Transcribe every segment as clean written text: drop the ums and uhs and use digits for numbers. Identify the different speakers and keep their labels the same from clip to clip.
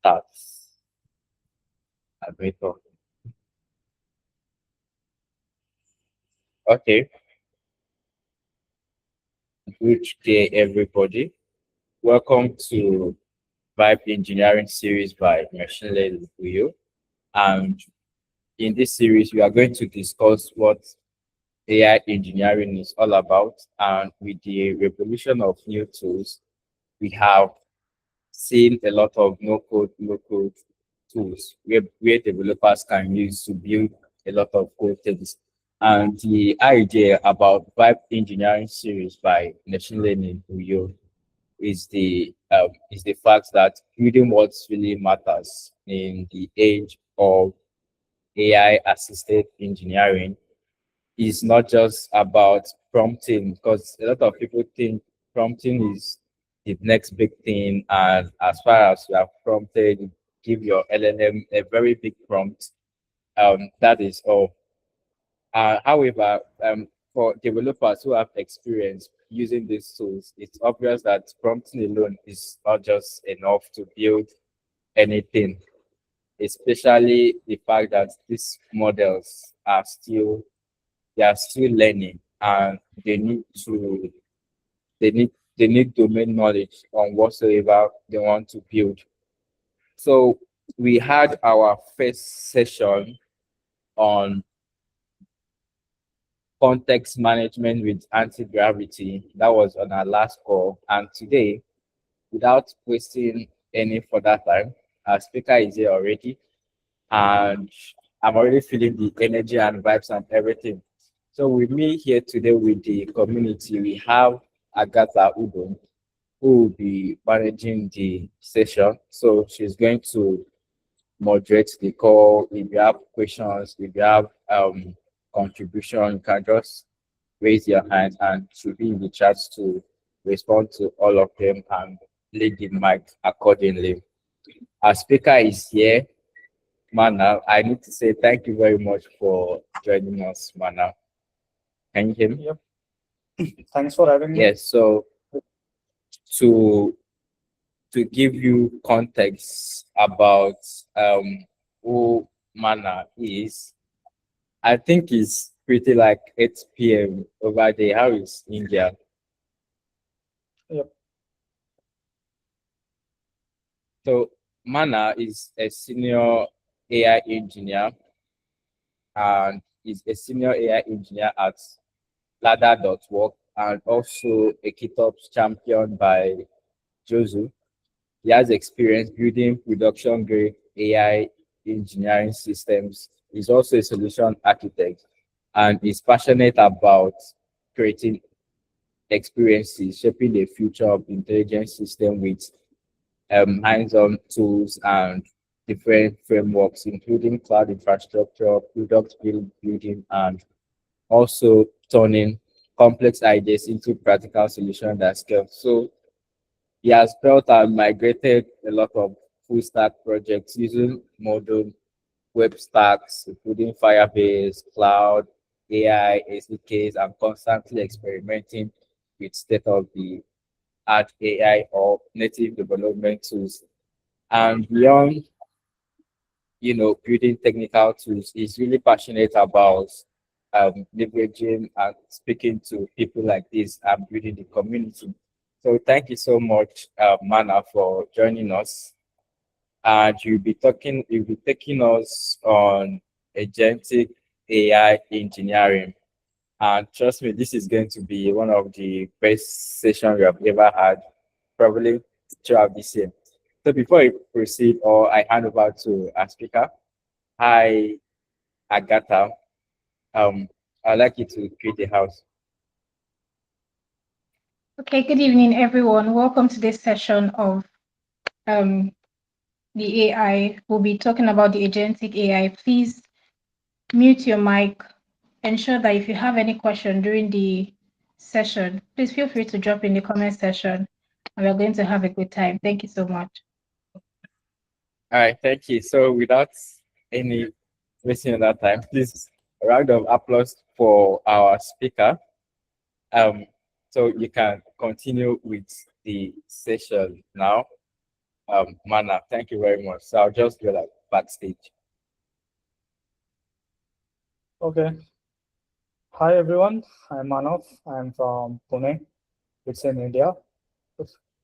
Speaker 1: start. Admito. Okay. Good day, everybody. Welcome to Vibe Engineering series by Machine Learning Uyo. And in this series, we are going to discuss what AI engineering is all about. And with the revolution of new tools, we have seen a lot of no-code, low-code tools where developers can use to build a lot of code things. And the idea about Vibe Engineering series by Machine Learning Uyo is the fact that building what really matters in the age of AI assisted engineering is not just about prompting, because a lot of people think prompting is the next big thing. And as far as you have prompted, you give your LLM a very big prompt. That is all. However, for developers who have experience using these tools, it's obvious that prompting alone is not just enough to build anything, especially the fact that these models are still they are still learning, and they need domain knowledge on whatsoever they want to build. So we had our first session on context management with anti-gravity. That was on our last call. And today, without wasting any further time, our speaker is here already, and I'm already feeling the energy and vibes and everything. So with me here today with the community, we have Agatha Udon, who will be managing the session. So she's going to moderate the call. If you have questions, if you have contribution, you can just raise your hand and she'll be in the chat to respond to all of them and lead the mic accordingly. Our speaker is here, Manav. I need to say thank you very much for joining us, Manav. Can you hear me?
Speaker 2: Yep. Thanks for having me.
Speaker 1: Yes, so to give you context about who Mana is, I think it's pretty like 8 p.m. over there. How is India?
Speaker 2: Yep.
Speaker 1: So Mana is a senior AI engineer and is a senior AI engineer at Laddrr.Work and also a KitOps champion by Jozu. He has experience building production grade AI engineering systems. He's also a solution architect and is passionate about creating experiences, shaping the future of intelligence system with hands-on tools and different frameworks, including cloud infrastructure, product building, and also turning complex ideas into practical solutions that scale. So he has built and migrated a lot of full stack projects using modern web stacks, including Firebase, cloud, AI, SDKs, and constantly experimenting with state-of-the-art AI or native development tools. And beyond, building technical tools, he's really passionate about leveraging and speaking to people like this and building the community. So thank you so much, Mana, for joining us. And you'll be taking us on agentic AI engineering. And trust me, this is going to be one of the best sessions we have ever had, probably throughout this year. So before I proceed or I hand over to our speaker, hi, Agatha. I'd like you to create a house.
Speaker 3: Okay, good evening, everyone. Welcome to this session of the AI. We'll be talking about the agentic AI. Please mute your mic. Ensure that if you have any question during the session, please feel free to drop in the comment section, and we're going to have a good time. Thank you so much.
Speaker 1: All right, thank you. So without any wasting of that time, please a round of applause for our speaker. So you can continue with the session now. Mana. Thank you very much. So I'll just go like backstage.
Speaker 2: Okay. Hi everyone. I'm Manav. I'm from Pune. It's in India.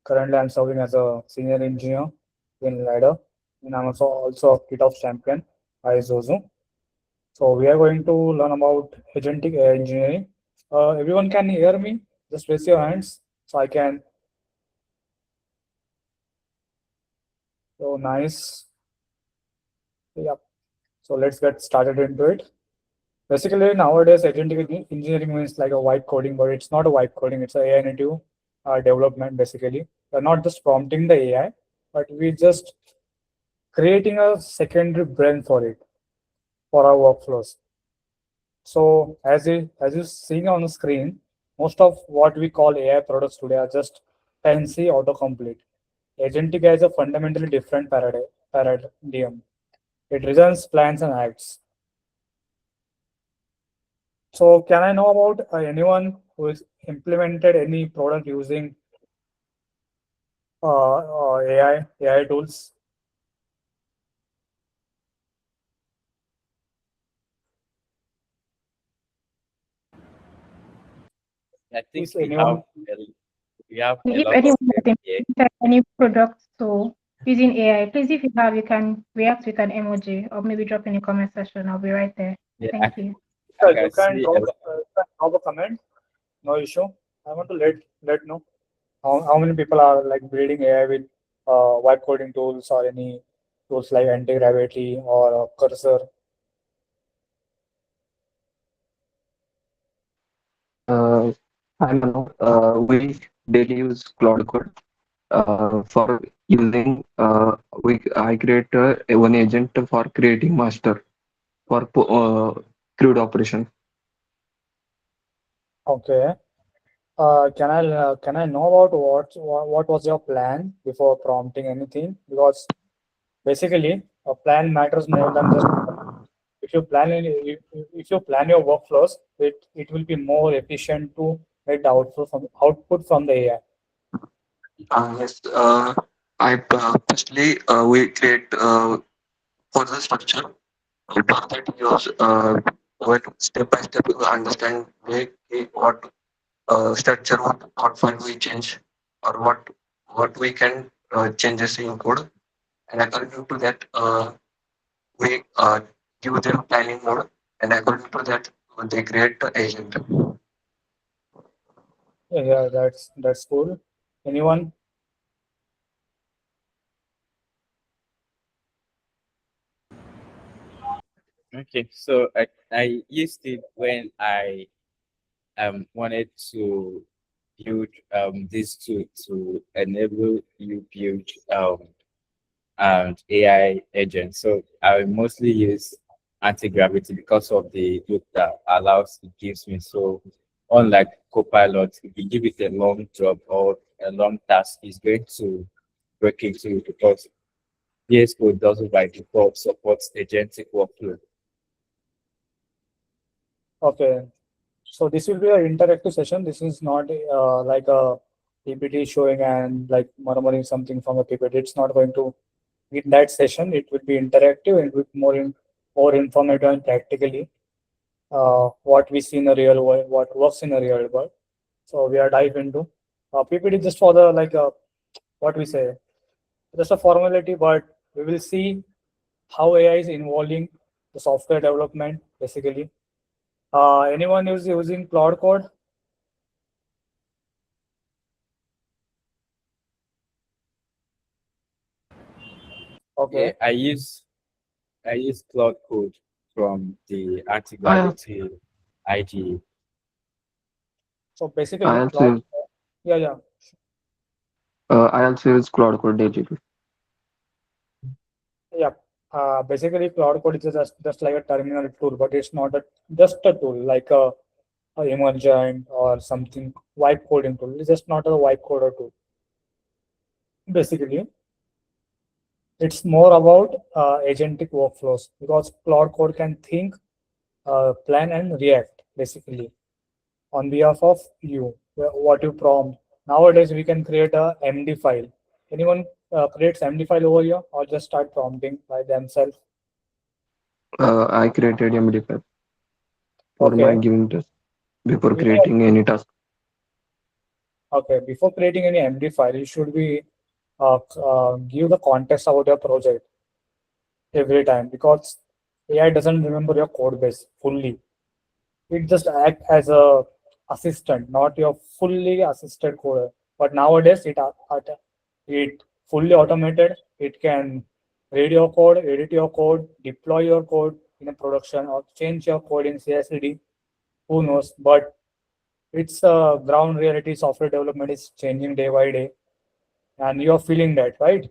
Speaker 2: Currently, I'm serving as a senior engineer in Laddrr, and I'm also a KitOps champion by Jozu. So we are going to learn about Agentic AI Engineering. Everyone can hear me? Just raise your hands so I can. So nice. Yeah. So let's get started into it. Basically, nowadays, agentic engineering means like a white coding, but it's not a white coding. It's a AI native development. Basically, we're not just prompting the AI, but we just creating a secondary brain for it for our workflows. So as you seeing on the screen, most of what we call AI products today are just fancy autocomplete. Agentic AI is a fundamentally different paradigm. It reasons, plans, and acts. So can I know about anyone who has implemented any product using AI tools?
Speaker 1: I think
Speaker 2: Is anyone?
Speaker 1: we have a
Speaker 3: If
Speaker 1: lot of
Speaker 3: anyone
Speaker 1: them
Speaker 3: has
Speaker 1: here.
Speaker 3: implemented any product so using AI, please, if you have, you can react with an emoji or maybe drop in the comment section. I'll be right there.
Speaker 1: Yeah,
Speaker 3: Thank you.
Speaker 1: I
Speaker 2: You
Speaker 1: can
Speaker 2: can
Speaker 1: see a
Speaker 2: drop,
Speaker 1: lot.
Speaker 2: a comment. No issue. I want to let know how many people are like building AI with vibe coding tools or any tools like Antigravity or Cursor.
Speaker 4: Uh, I'm Manav. We daily use Cloud Code for using. I create one agent for creating master for crude operation.
Speaker 2: Okay. Can I know about what was your plan before prompting anything? Because basically, a plan matters more than just if you plan if you plan your workflows, it will be more efficient to get the output from the AI.
Speaker 4: Yes. I firstly we create for the structure. For that use when step by step you understand what structure, what file we change, or what we can changes in code, and according to that we give them planning mode, and according to that they create the agent.
Speaker 2: Yeah, that's cool. Anyone?
Speaker 1: Okay, so I used it when I wanted to build this to enable you build and AI agents. So I mostly use anti-gravity because of the look that allows it gives me. So unlike Copilot, if you give it a long job or a long task, it's going to break into it because VS Code doesn't by default supports agentic workflow.
Speaker 2: Okay. So this will be an interactive session. This is not like a PPT showing and like murmuring something from a PPT. It's not going to in that session. It will be interactive and with more informative and practically what we see in the real world, what works in the real world. So we are dive into PPT just for the like what we say, just a formality, but we will see how AI is involving the software development basically. Anyone who's using Cloud Code?
Speaker 1: Yeah,
Speaker 2: Okay.
Speaker 1: I use Cloud Code from the
Speaker 4: I
Speaker 1: anti-gravity IDE.
Speaker 2: So
Speaker 4: I
Speaker 2: basically,
Speaker 4: also use
Speaker 2: yeah, yeah,
Speaker 4: I also use Cloud Code daily.
Speaker 2: yeah. Basically, Cloud Code is just like a terminal tool, but it's not just a tool like a emergent or something wipe coding tool. It's just not a wipe coder tool. Basically, it's more about agentic workflows because Cloud Code can think, plan, and react basically on behalf of you. What you prompt. Nowadays, we can create a MD file. Anyone creates MD file over here or just start prompting by themselves?
Speaker 4: I created MD file for my
Speaker 2: Okay.
Speaker 4: giving test before
Speaker 2: You know,
Speaker 4: creating any task.
Speaker 2: okay, before creating any MD file, you should be give the context about your project every time because AI doesn't remember your code base fully. It just act as a assistant, not your fully assisted coder. But nowadays, it fully automated. It can read your code, edit your code, deploy your code in a production, or change your code in CI/CD. Who knows? But it's ground reality. Software development is changing day by day, and you're feeling that, right?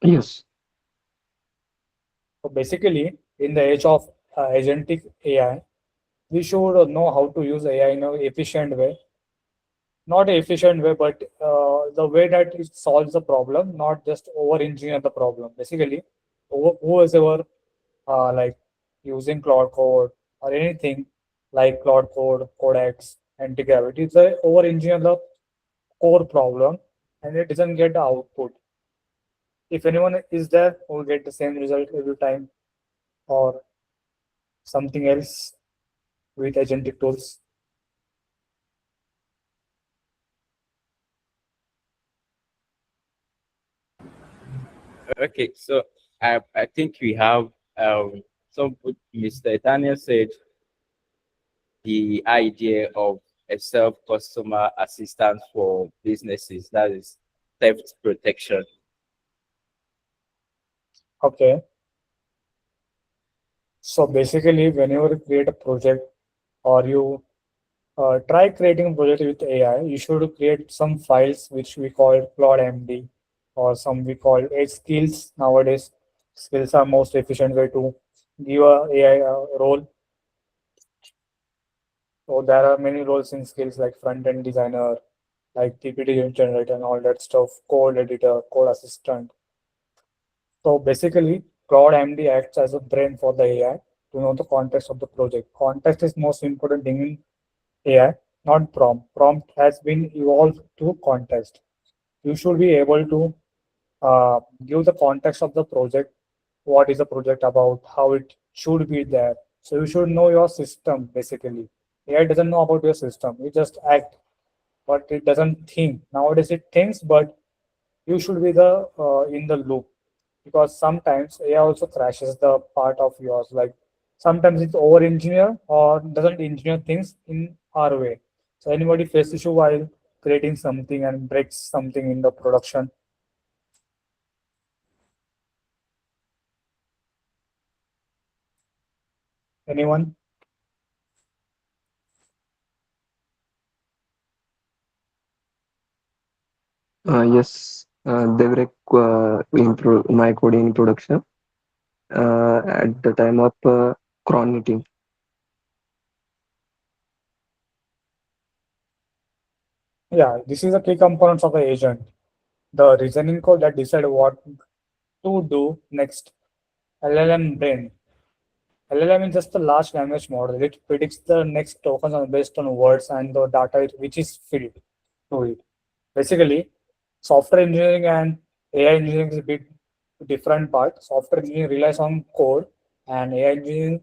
Speaker 4: Yes,
Speaker 2: So basically, in the age of agentic AI, we should know how to use AI in an efficient way, not efficient way, but the way that it solves the problem, not just over engineer the problem. Basically, who is ever like using Cloud Code or anything like Cloud Code, Codex, Antigravity, it's a over engineer the core problem and it doesn't get the output. If anyone is there who will get the same result every time or something else with agentic tools.
Speaker 1: Okay, so I think we have some Mr. Daniel said the idea of a self-customer assistant for businesses, that is theft protection.
Speaker 2: Okay. So basically, whenever you create a project or you try creating a project with AI, you should create some files which we call Claude MD or some we call Edge skills nowadays. Skills are most efficient way to give a AI role. So there are many roles in skills like front-end designer, like PPT generator and all that stuff, code editor, code assistant. So basically, Claude MD acts as a brain for the AI to know the context of the project. Context is most important thing in AI, not prompt. Prompt has been evolved to context. You should be able to give the context of the project, what is the project about, how it should be there. So you should know your system basically. AI doesn't know about your system. It just act, but it doesn't think. Nowadays it thinks, but you should be the in the loop because sometimes AI also crashes the part of yours. Like sometimes it's over engineer or doesn't engineer things in our way. So anybody face issue while creating something and breaks something in the production? Anyone?
Speaker 4: yes, they were my coding in production at the time of cron meeting.
Speaker 2: Yeah, this is a key components of the agent. The reasoning code that decide what to do next. LLM brain. LLM is just a large language model. It predicts the next tokens based on words and the data which is filled to it. Basically, software engineering and AI engineering is a bit different part. Software engineering relies on code and AI engineering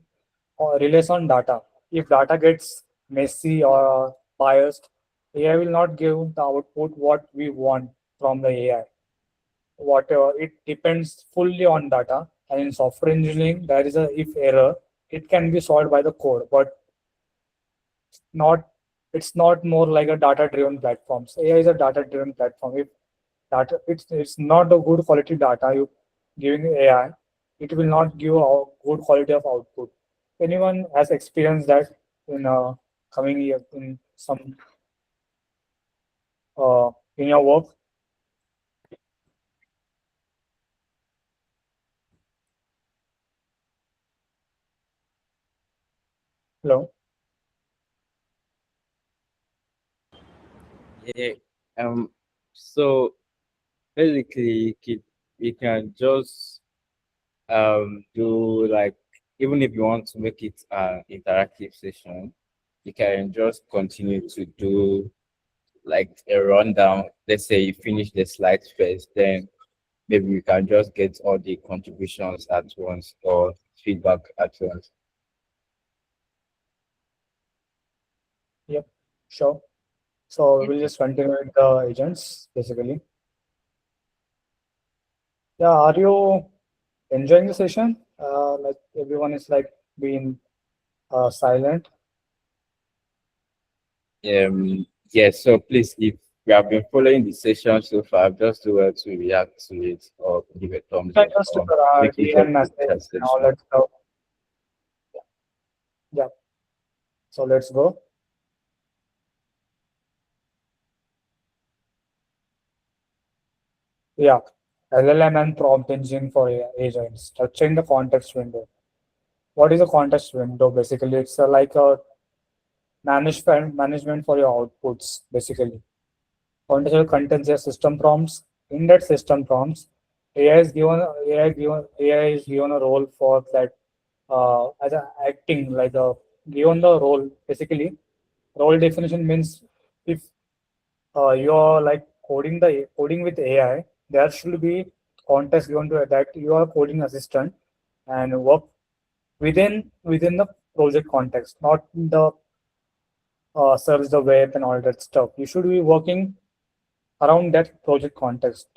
Speaker 2: relies on data. If data gets messy or biased, AI will not give the output what we want from the AI. Whatever it depends fully on data. And in software engineering, there is a if error, it can be solved by the code, but not it's not more like a data driven platform. So AI is a data driven platform. If data it's not a good quality data you giving AI, it will not give a good quality of output. Anyone has experienced that in coming year in some in your work? Hello.
Speaker 1: Yeah. So basically, you can just do like, even if you want to make it an interactive session, you can just continue to do like a rundown. Let's say you finish the slides first, then maybe we can just get all the contributions at once or feedback at once.
Speaker 2: Yep, sure. So we'll just continue with the agents, basically. Yeah, are you enjoying the session? Like everyone is like being silent.
Speaker 1: Yes, so please, if you have been following the session so far, just do well to react to it or give a thumbs
Speaker 2: You can
Speaker 1: up
Speaker 2: just
Speaker 1: or make it up
Speaker 2: DM
Speaker 1: to
Speaker 2: message
Speaker 1: the
Speaker 2: and all
Speaker 1: session.
Speaker 2: that stuff. Yeah. So let's go. Yeah. LLM and prompt engine for agents. Structuring the context window. What is a context window? Basically, it's like a management for your outputs, basically. Contextual contains your system prompts. In that system prompts, AI is given a role for that as a acting like a given the role. Basically, role definition means if you're like coding with AI, there should be context given to it that you are coding assistant and work within the project context, not the search the web and all that stuff. You should be working around that project context,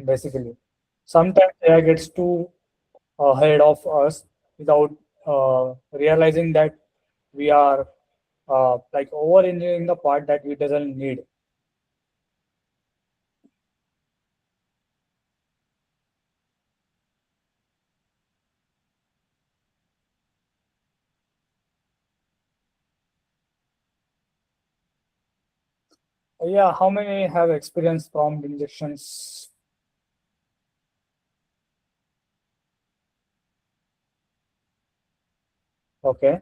Speaker 2: basically. Sometimes AI gets too ahead of us without realizing that we are like over engineering the part that we doesn't need. Yeah, how many have experience prompt injections? Okay.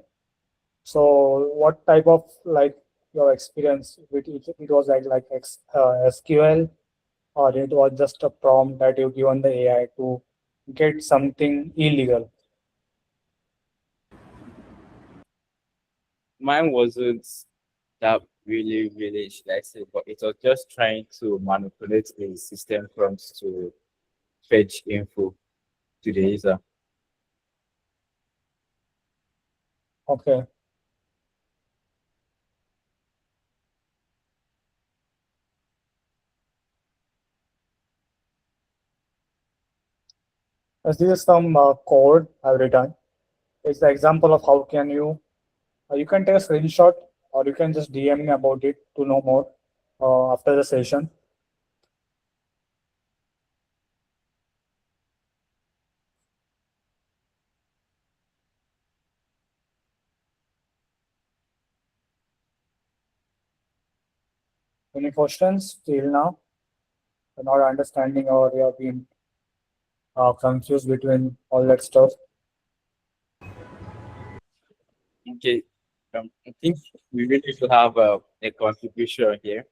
Speaker 2: So what type of like your experience with it? It was like SQL, or it was just a prompt that you given the AI to get something illegal?
Speaker 1: Mine wasn't that really, should I say, but it was just trying to manipulate the system prompts to fetch info to the user.
Speaker 2: Okay. As this is some code I've written. It's the example of how can you can take a screenshot or you can just DM me about it to know more after the session. Any questions till now? You're not understanding or you have been confused between all that stuff?
Speaker 1: Okay. I think we really need to have a contribution here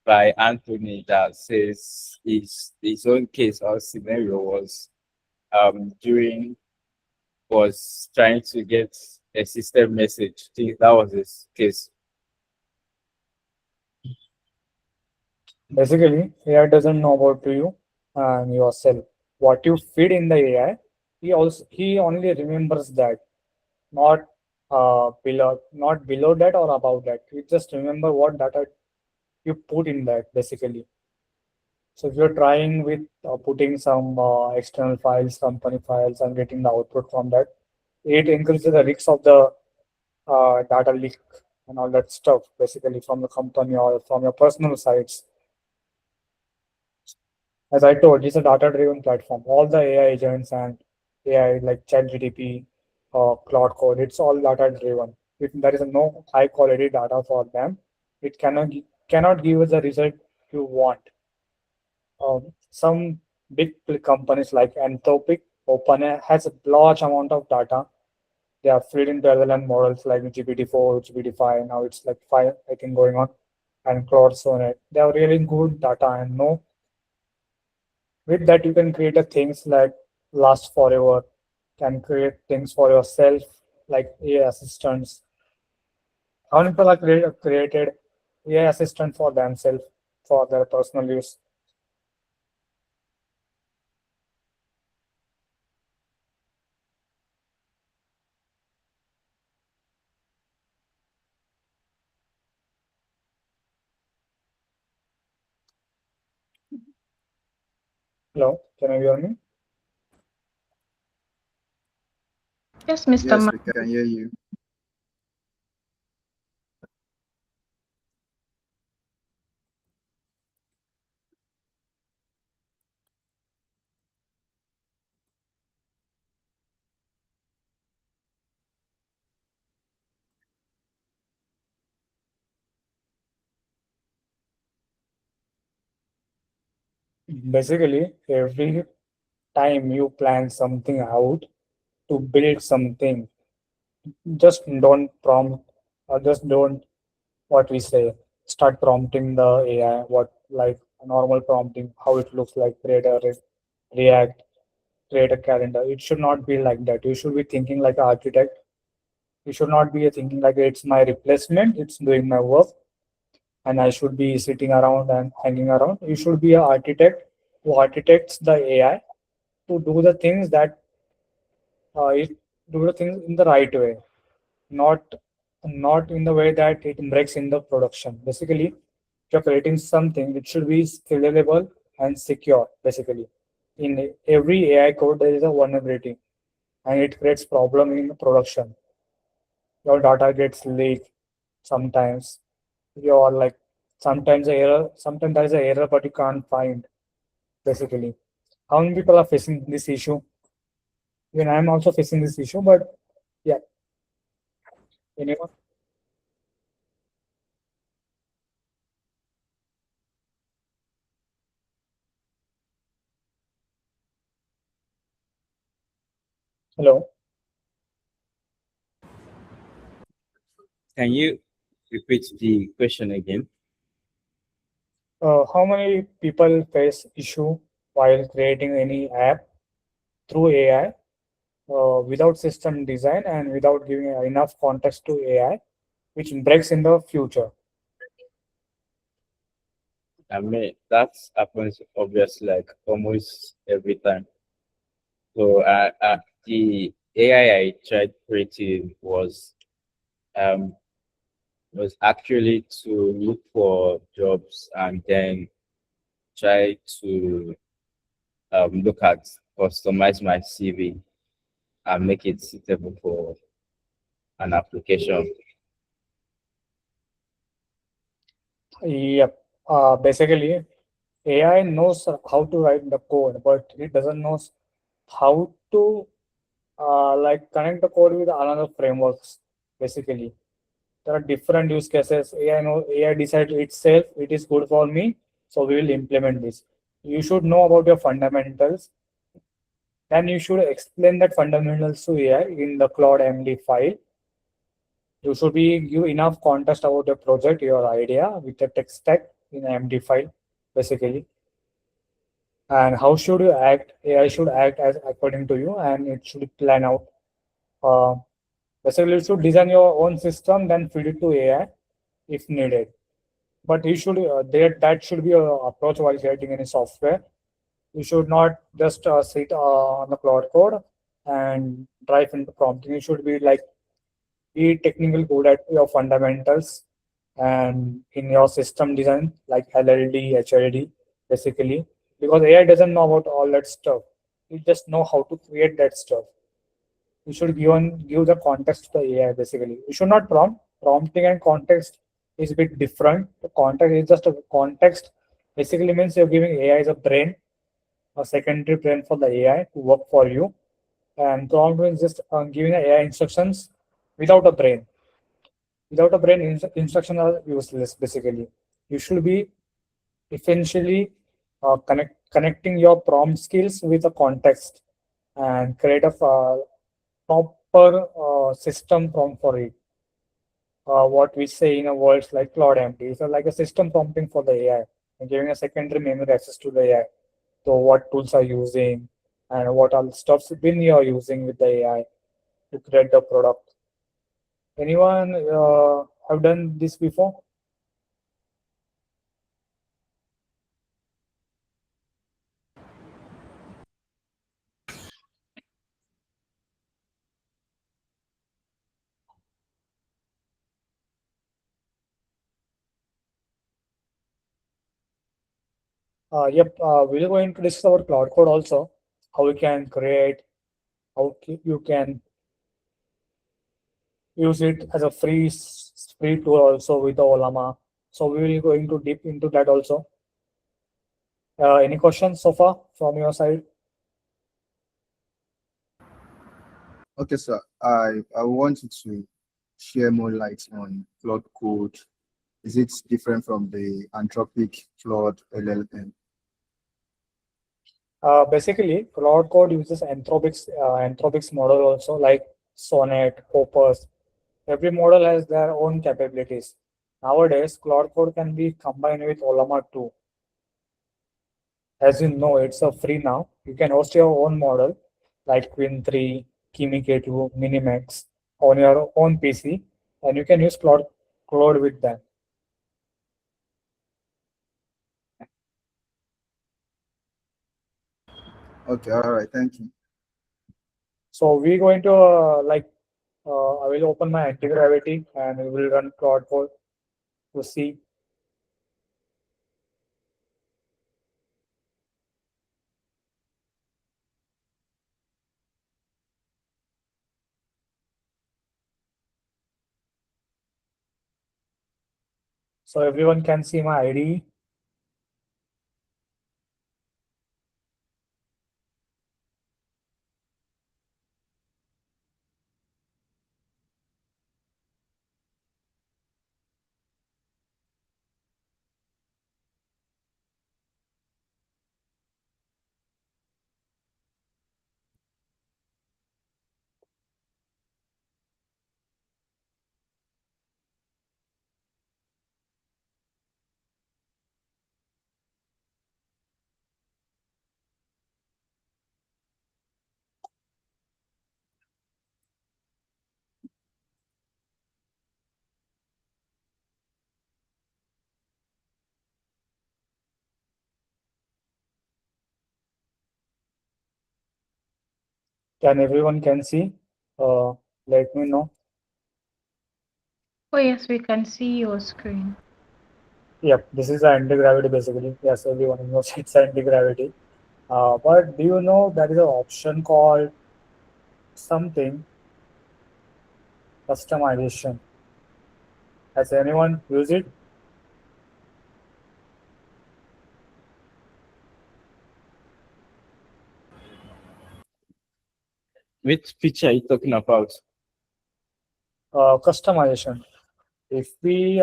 Speaker 1: by Anthony that says his own case or scenario was during was trying to get a system message. I think that was his case.
Speaker 2: Basically, AI doesn't know about you and yourself. What you feed in the AI, he only remembers that, not below that or above that. You just remember what data you put in that, basically. So if you're trying with putting some external files, company files, and getting the output from that, it increases the risk of the data leak and all that stuff, basically from the company or from your personal sites. As I told, it's a data-driven platform. All the AI agents and AI like ChatGPT, Cloud Code, it's all data-driven. If there is no high-quality data for them, it cannot give us the result you want. Some big companies like Anthropic, OpenAI has a large amount of data. They are feeding the LLM models like GPT-4, GPT-5. Now it's like 5, I think, going on, and Claude Sonnet. They have really good data, and no, with that you can create a things like last forever. Can create things for yourself like AI assistants. How many people are created AI assistant for themselves for their personal use. Hello, can you hear me?
Speaker 3: Yes, Mr.
Speaker 5: Yes,
Speaker 3: Ma.
Speaker 5: we can hear you.
Speaker 2: Basically, every time you plan something out to build something, just don't prompt or just don't what we say. Start prompting the AI what like normal prompting, how it looks like, create a react, create a calendar. It should not be like that. You should be thinking like an architect. You should not be thinking like it's my replacement, it's doing my work, and I should be sitting around and hanging around. You should be an architect who architects the AI to do the things that it do the things in the right way, not in the way that it breaks in the production. Basically, if you're creating something, it should be scalable and secure. Basically, in every AI code, there is a vulnerability, and it creates problem in production. Your data gets leaked sometimes. You're like sometimes a error, sometimes there is an error, but you can't find. Basically, how many people are facing this issue? Even I'm also facing this issue, but yeah, anyone? Hello.
Speaker 1: Can you repeat the question again?
Speaker 2: How many people face issue while creating any app through AI without system design and without giving enough context to AI, which breaks in the future?
Speaker 1: I mean, that happens obviously like almost every time. So the AI I tried creating um was actually to look for jobs and then try to look at customize my CV and make it suitable for an application.
Speaker 2: Yep. Basically, AI knows how to write the code, but it doesn't know how to like connect the code with another frameworks. Basically, there are different use cases. AI decides itself it is good for me, so we will implement this. You should know about your fundamentals, and you should explain that fundamentals to AI in the Cloud MD file. You should be give enough context about your project, your idea with the text stack in MD file, basically. And how should you act? AI should act as according to you, and it should plan out. Uh, Basically, you should design your own system, then feed it to AI if needed. But you should that should be your approach while creating any software. You should not just sit on the cloud code and drive into prompting. You should be like be technical good at your fundamentals and in your system design like LLD, HLD, basically, because AI doesn't know about all that stuff. You just know how to create that stuff. You should give the context to the AI basically. You should not prompt. Prompting and context is a bit different. The context is just a context. Basically means you're giving AI as a brain, a secondary brain for the AI to work for you. And prompt means just giving AI instructions without a brain. Without a brain, instructions are useless basically. You should be essentially connecting your prompt skills with a context and create a proper system prompt for it. What we say in a words like Claude MD. So like a system prompting for the AI and giving a secondary memory access to the AI. So what tools are using and what all stuffs been you are using with the AI to create the product. Anyone have done this before? Yep, we're going to discuss about cloud code also, how we can create, you can use it as a free tool also with the Olama. So we will going to deep into that also. Any questions so far from your side?
Speaker 5: Okay, sir. I want you to share more light on Claude Code. Is it different from the Anthropic Claude LLM?
Speaker 2: Basically, cloud code uses Anthropic's model also, like Sonnet, Opus. Every model has their own capabilities. Nowadays, cloud code can be combined with Olama too. As you know, it's a free now. You can host your own model like Queen 3, Kimi K2, Minimax on your own PC, and you can use Cloud with them.
Speaker 5: Okay, all right, thank you.
Speaker 2: So we're going to I will open my Antigravity and we will run Cloud Code to see. So everyone can see my ID. Can everyone can see? Let me know.
Speaker 3: Oh, yes, we can see your screen.
Speaker 2: Yep, this is anti-gravity basically. Yes, everyone knows it's anti-gravity. But do you know there is an option called something customization? Has anyone used it?
Speaker 1: Which feature are you talking about?
Speaker 2: Customization. If we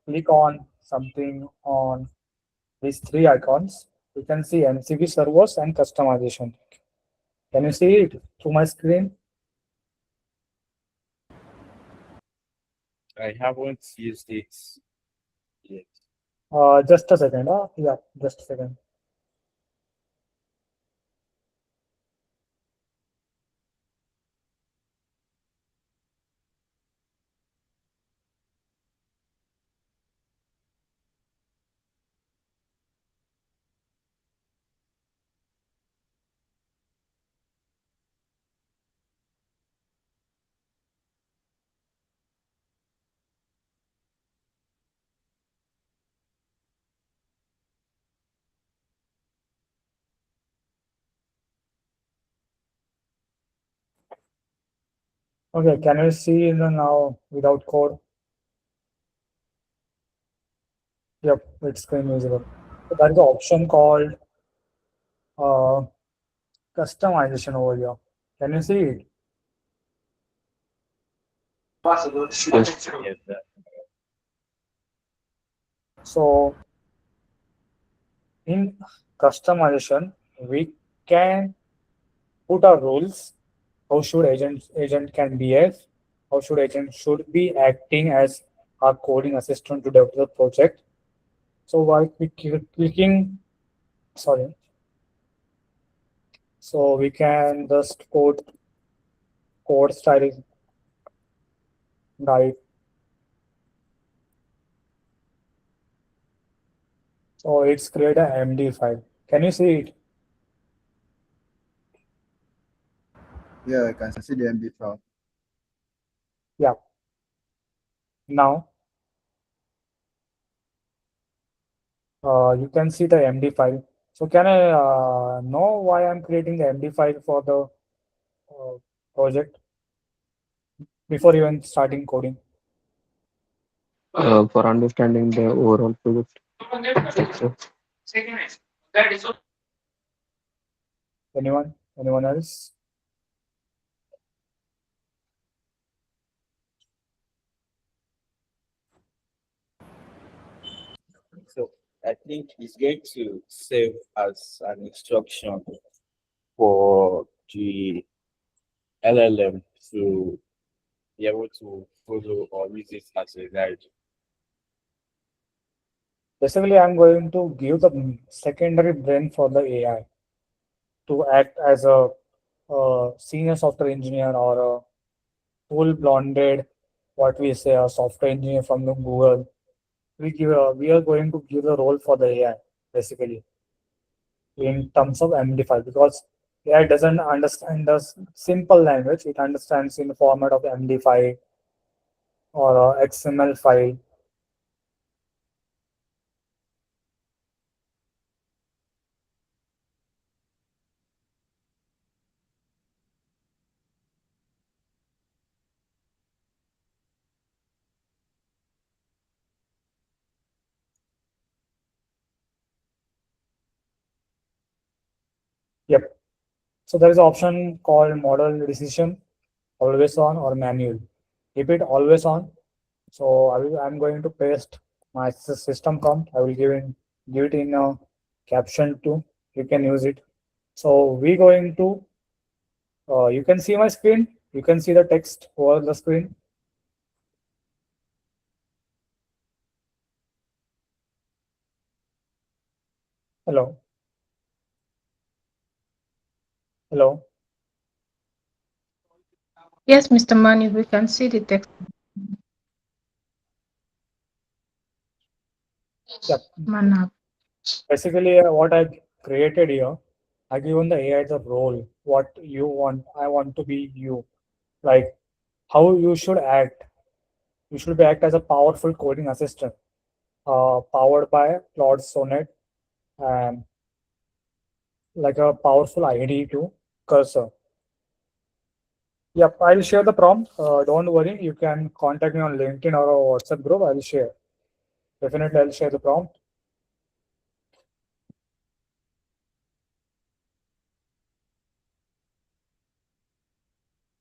Speaker 2: click on something on these three icons, you can see MCP servers and customization. Can you see it through my screen?
Speaker 1: I haven't used it yet.
Speaker 2: Just a second. Yeah, just a second. Okay, can you see the now without code? Yep, it's screen visible. So there is an option called uh, customization over here. Can you see it?
Speaker 4: Yes.
Speaker 1: Yes,
Speaker 2: So in customization, we can put our rules. How should agent can behave? How should agent should be acting as our coding assistant to develop the project? So while clicking, sorry, so we can just code styling guide. So it's create a MD file. Can you see it?
Speaker 5: Yeah, I can see the MD file.
Speaker 2: Yeah. Now, You can see the MD file. So can I know why I'm creating the MD file for the project before even starting coding?
Speaker 4: For understanding the overall project.
Speaker 2: Anyone else?
Speaker 1: So I think it's going to serve as an instruction for the LLM to be able to follow or use it as a guide.
Speaker 2: Basically, I'm going to give the secondary brain for the AI to act as a senior software engineer or a full blonded, what we say, a software engineer from the Google. We are going to give the role for the AI basically in terms of MD5 because AI doesn't understand the simple language. It understands in the format of MD5 or XML file. Yep. So there is an option called model decision, always on or manual. Keep it always on. So I'm going to paste my system prompt. I will give it in a caption too. You can use it. So we going to you can see my screen. You can see the text over the screen. Hello. Hello.
Speaker 3: Yes, Mr. Mani, we can see the text.
Speaker 2: Yeah.
Speaker 3: Manav.
Speaker 2: Basically, what I created here, I given the AI the role. What you want, I want to be you. Like how you should act. You should be act as a powerful coding assistant, powered by Claude Sonnet and like a powerful ID to cursor. Yep, I'll share the prompt. Don't worry, you can contact me on LinkedIn or a WhatsApp group. I'll share. Definitely, I'll share the prompt.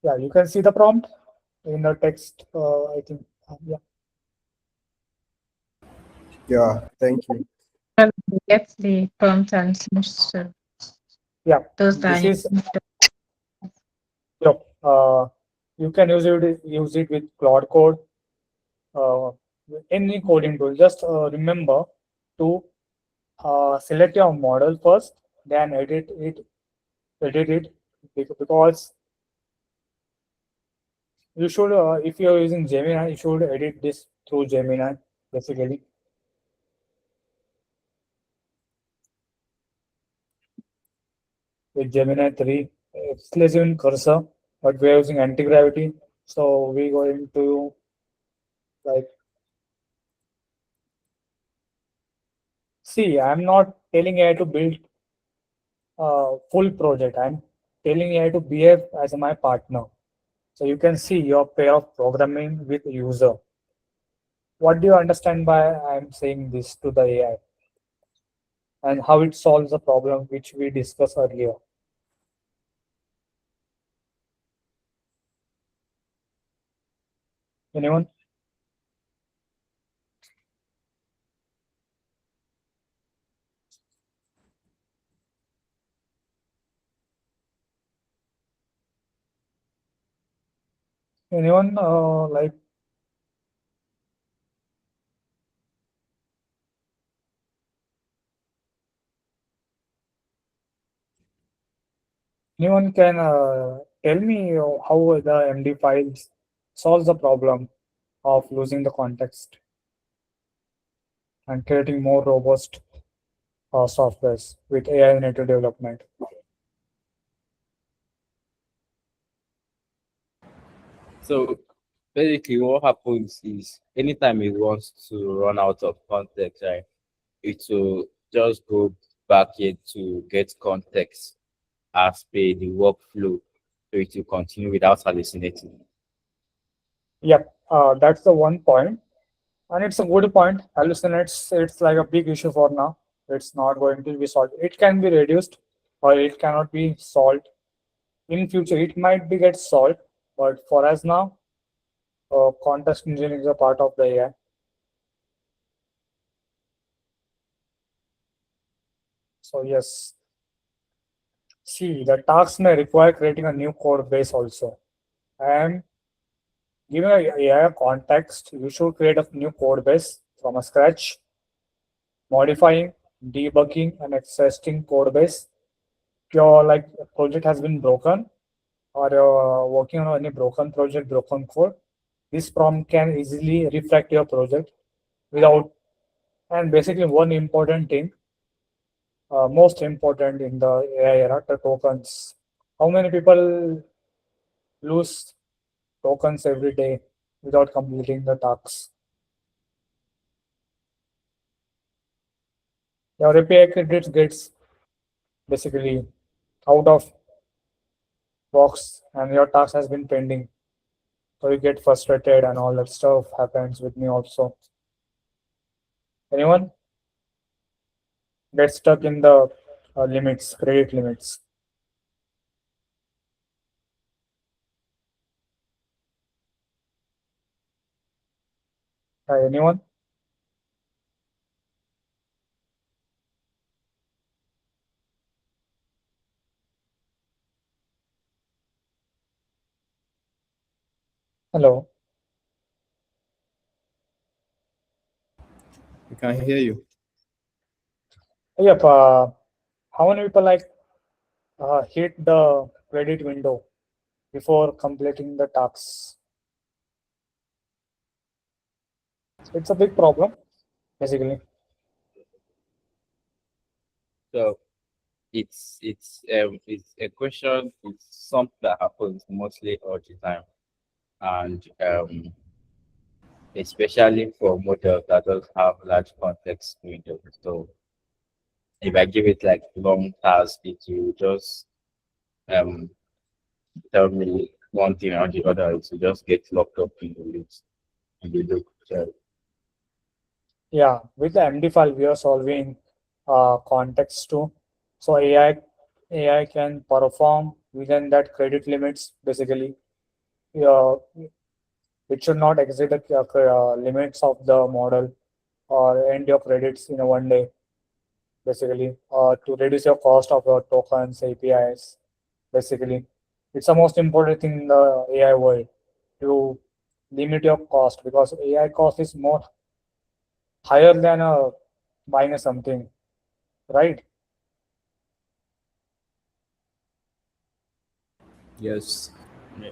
Speaker 2: Yeah, you can see the prompt in the text. I think. Yeah.
Speaker 5: Yeah, thank you.
Speaker 3: Get the prompt and
Speaker 2: Yeah.
Speaker 3: those
Speaker 2: This
Speaker 3: that
Speaker 2: is. Yep. You can use it with Claude Code, uh, any coding tool. Just remember to select your model first, then edit it because you should, if you're using Gemini, you should edit this through Gemini, basically. With Gemini 3, exclusive in cursor, but we're using anti-gravity. So we're going to like, see, I'm not telling AI to build a full project. I'm telling AI to behave as my partner. So you can see your pair of programming with user. What do you understand by I'm saying this to the AI and how it solves the problem which we discussed earlier? Anyone? Anyone like anyone can tell me how the MD files solves the problem of losing the context and creating more robust softwares with AI native development?
Speaker 1: So basically, what happens is anytime it wants to run out of context, right, it will just go back here to get context as per the workflow, so it will continue without hallucinating.
Speaker 2: Yep, that's the one point. And it's a good point. Hallucinates, it's like a big issue for now. It's not going to be solved. It can be reduced or it cannot be solved. In future, it might be get solved, but for us now, context engineering is a part of the AI. So yes, see, the tasks may require creating a new code base also. And given a AI context, you should create a new code base from a scratch, modifying, debugging, and accessing code base. If your like project has been broken or you're working on any broken project, broken code, this prompt can easily reflect your project without. And basically, one important thing, most important in the AI era, the tokens. How many people lose tokens every day without completing the tasks? Your API credits gets basically out of box and your task has been pending. So you get frustrated and all that stuff happens with me also. Anyone get stuck in the limits, credit limits? Anyone? Hello.
Speaker 5: We can hear you.
Speaker 2: Yep. How many people like hit the credit window before completing the tasks? It's a big problem, basically.
Speaker 1: So it's a question. It's something that happens mostly all the time, and especially for models that don't have large context windows. So if I give it like long task, it will just um tell me one thing or the other. It will just get locked up in the list and the loop. So
Speaker 2: Yeah, with the MD file, we are solving context too. So AI can perform within that credit limits, basically. Uh, it should not exceed the limits of the model or end your credits in a one day, basically, to reduce your cost of your tokens, APIs, basically. It's the most important thing in the AI world to limit your cost because AI cost is more higher than buying a something, right?
Speaker 5: Yes.
Speaker 1: yeah.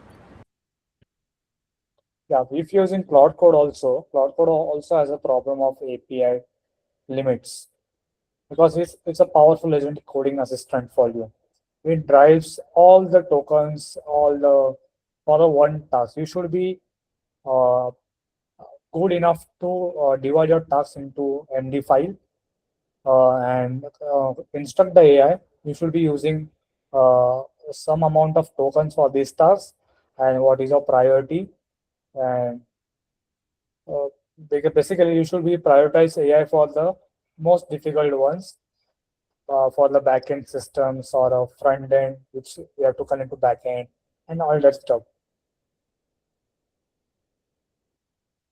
Speaker 2: Yeah, if you're using Cloud Code also has a problem of API limits because it's a powerful agent coding assistant for you. It drives all the tokens, all the for the one task. You should be uh, good enough to divide your tasks into MD file and instruct the AI. You should be using some amount of tokens for these tasks and what is your priority and Uh, basically, you should be prioritize AI for the most difficult ones for the backend systems or a front end, which you have to connect to backend and all that stuff.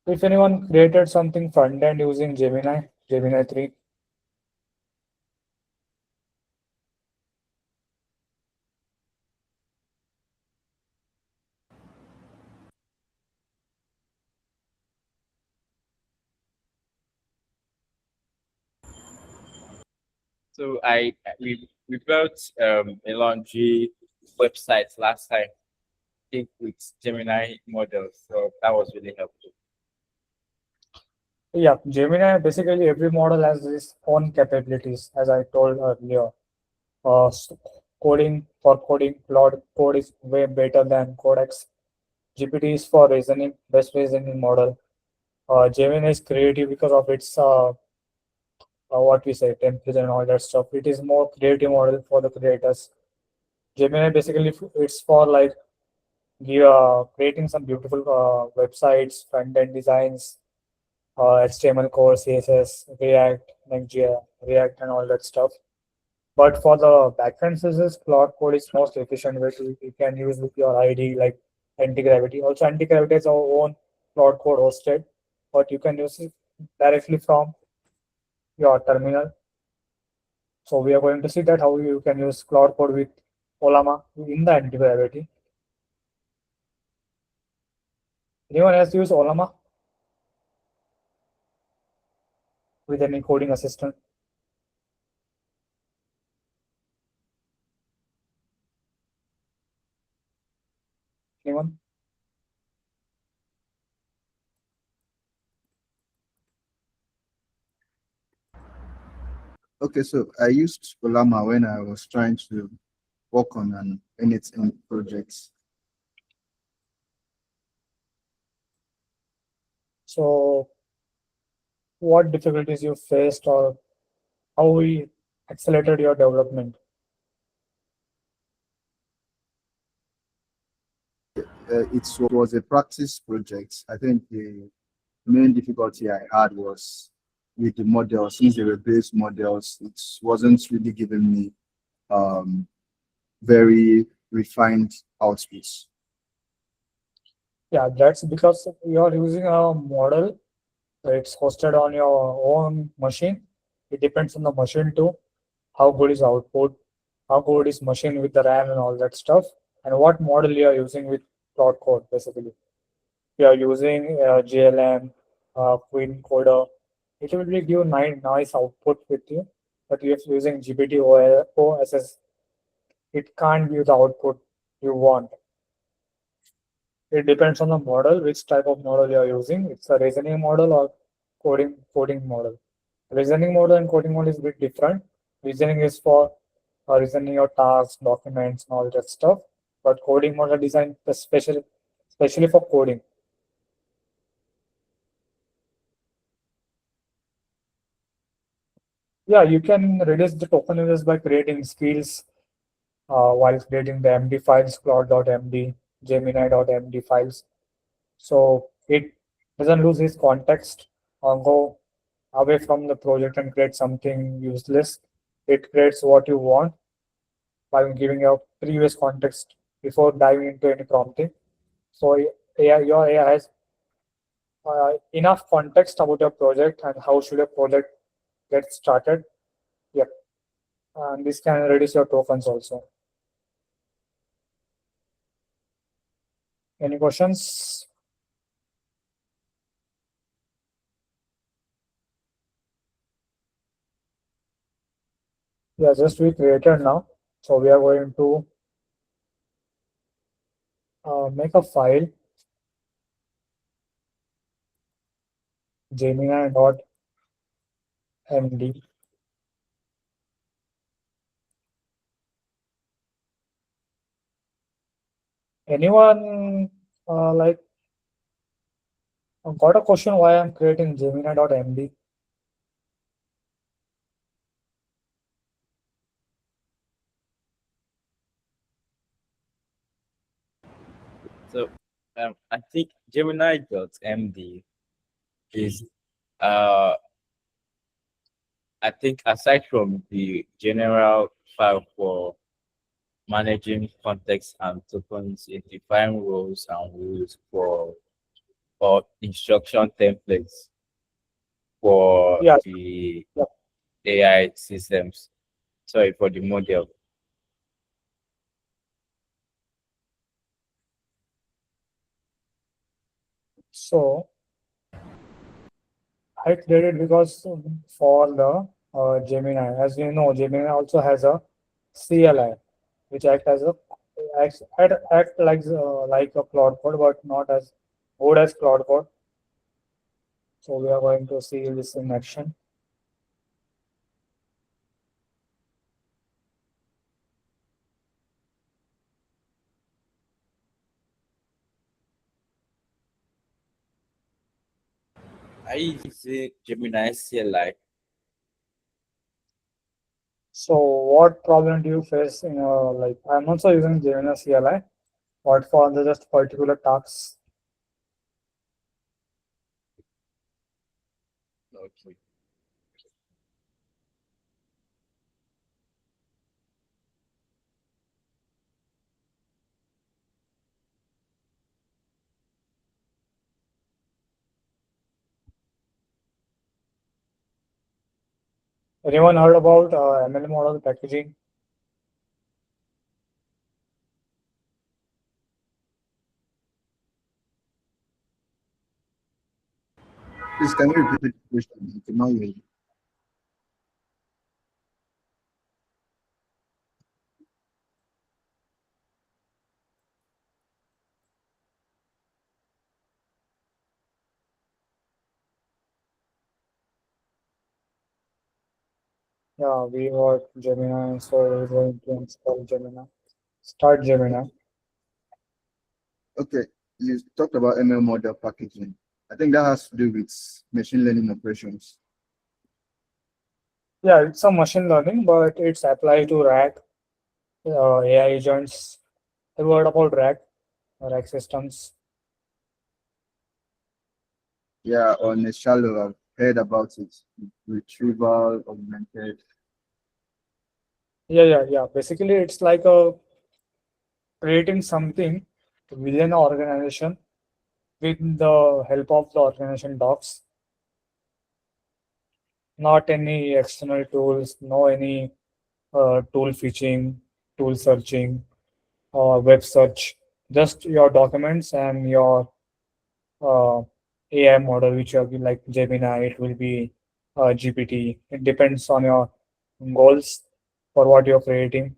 Speaker 2: If anyone created something front end using Gemini 3,
Speaker 1: So we built a laundry website last time, I think with Gemini models. So that was really helpful.
Speaker 2: yeah, Gemini basically every model has its own capabilities, as I told earlier. S- Coding for coding, Claude code is way better than Codex. GPT is for reasoning, best reasoning model. Gemini is creative because of its what we say, templates and all that stuff. It is more creative model for the creators. Gemini basically it's for like creating some beautiful websites, front end designs, HTML core, CSS, React, Next.js, React, and all that stuff. But for the backend services, Cloud Code is most efficient way to you can use with your ID like Antigravity. Also, Antigravity is our own Cloud Code hosted, but you can use it directly from your terminal. So we are going to see that how you can use Cloud Code with Olama in the Antigravity. Anyone else use Olama with any coding assistant? Anyone?
Speaker 5: Okay, so I used Olama when I was trying to work on an NHN project.
Speaker 2: So what difficulties you faced or how we accelerated your development?
Speaker 5: It was a practice project. I think the main difficulty I had was with the models. Since they were base models, it wasn't really giving me very refined outputs.
Speaker 2: Yeah, that's because you're using a model. It's hosted on your own machine. It depends on the machine too. How good is output? How good is machine with the RAM and all that stuff? And what model you are using with Cloud Code basically. You are using GLM, Queen Coder. It will give you nice output with you. But if you're using GPT or OSS, it can't give the output you want. It depends on the model, which type of model you are using. It's a reasoning model or coding model. Reasoning model and coding model is a bit different. Reasoning is for reasoning your tasks, documents, and all that stuff. But coding model designed especially for coding. Yeah, you can reduce the token users by creating skills while creating the MD files, cloud.md, gemini.md files. So it doesn't lose its context or go away from the project and create something useless. It creates what you want by giving a previous context before diving into any prompting. So your AI has enough context about your project and how should your project get started. Yep. And this can reduce your tokens also. Any questions? Yeah, just we created now. So we are going to make a file gemini.md. Anyone got a question why I'm creating gemini.md?
Speaker 1: So I think Gemini.md is uh I think aside from the general file for managing context and tokens, it defines roles and rules for instruction templates for
Speaker 2: Yeah,
Speaker 1: the
Speaker 2: yeah.
Speaker 1: AI systems. Sorry, for the model.
Speaker 2: So I created because for the Gemini, as you know, Gemini also has a CLI, which act like a Cloud Code, but not as good as Cloud Code. So we are going to see this in action.
Speaker 1: I use Gemini CLI.
Speaker 2: So what problem do you face in like I'm also using Gemini CLI, but for the just particular tasks?
Speaker 1: Okay.
Speaker 2: Anyone heard about ML model packaging?
Speaker 5: Please, can you repeat the question? I cannot hear you.
Speaker 2: Yeah, we got Gemini, so we're going to install Gemini. Start Gemini.
Speaker 5: Okay, you talked about ML model packaging. I think that has to do with machine learning operations.
Speaker 2: Yeah, it's a machine learning, but it's applied to RAG, AI agents. Have you heard about RAG systems?
Speaker 5: Yeah, on a shallow, I've heard about it. Retrieval augmented.
Speaker 2: Yeah. Basically, it's like a creating something within an organization with the help of the organization docs, not any external tools, no any tool fetching, tool searching, or web search. Just your documents and your uh, AI model, which will be like Gemini, it will be GPT. It depends on your goals for what you're creating,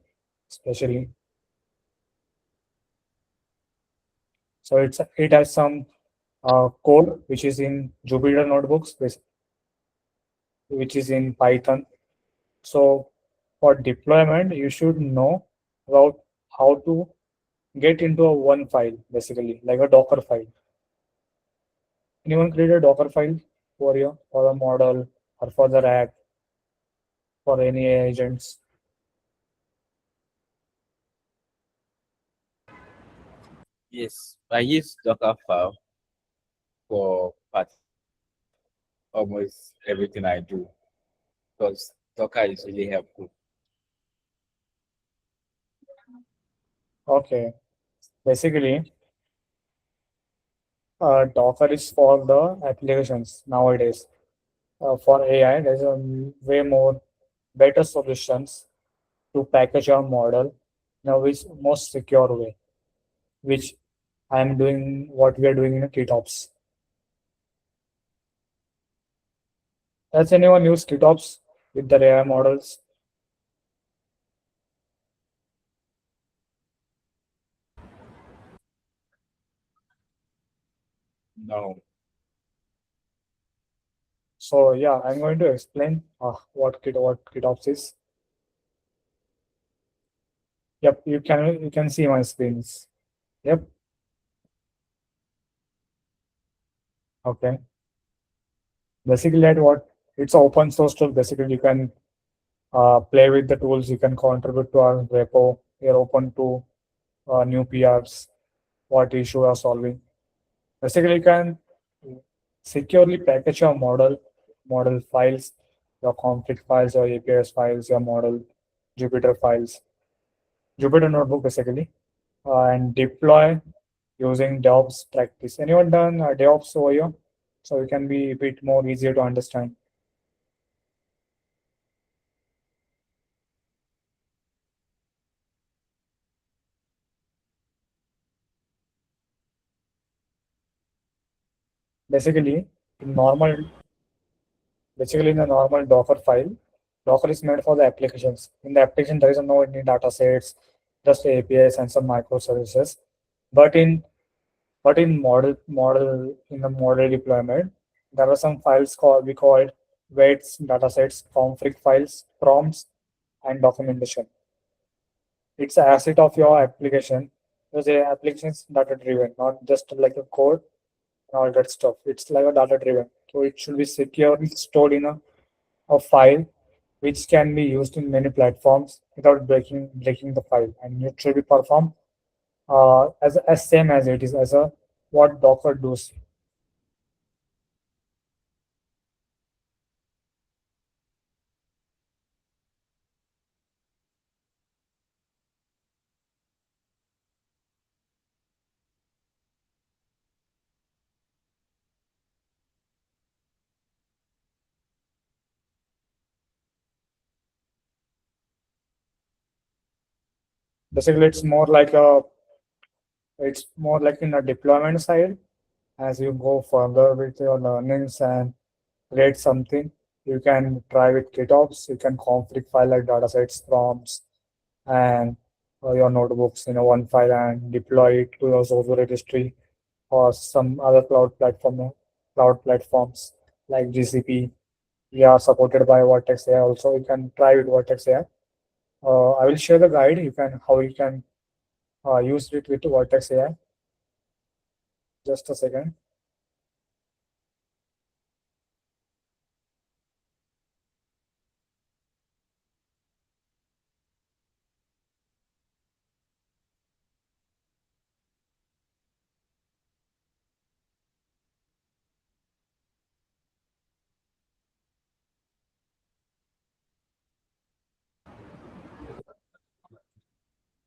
Speaker 2: especially. So it has some code which is in Jupyter notebooks, which is in Python. So for deployment, you should know about how to get into a one file, basically, like a Docker file. Anyone create a Docker file for you, for a model, or for the RAG, for any agents?
Speaker 1: Yes, I use Docker file for almost everything I do because Docker is really helpful.
Speaker 2: Okay. Basically, Docker is for the applications nowadays. For AI, there's a way more better solutions to package our model in a which most secure way, which I am doing what we are doing in a KitOps. Has anyone used KitOps with their AI models?
Speaker 1: No,
Speaker 2: So yeah, I'm going to explain what KitOps is. Yep, you can see my screens. Yep. Okay. Basically, at what it's open source tool. Basically, you can play with the tools. You can contribute to our repo. You're open to new PRs. What issue are solving. Basically, you can securely package your model files, your config files, your APIs files, your model Jupyter files, Jupyter notebook basically, and deploy using DevOps practice. Anyone done DevOps over here? So it can be a bit more easier to understand. Basically, in normal, basically in a normal Docker file, Docker is made for the applications. In the application, there is no any data sets, just APIs and some microservices. But in model in the model deployment, there are some files we called weights, datasets, config files, prompts, and documentation. It's an asset of your application because the application is data driven, not just like a code and all that stuff. It's like a data driven. So it should be securely stored in a file which can be used in many platforms without breaking the file, and it should be performed as same as it is as a what Docker does. Basically, it's more like in a deployment side. As you go further with your learnings and create something, you can try with KitOps. You can config file like datasets, prompts, and your notebooks in a one file and deploy it to your Jozu registry or some other cloud platforms like GCP. We are supported by Vertex AI also. You can try with Vertex AI. I will share the guide. You can how you can use it with Vertex AI. Just a second.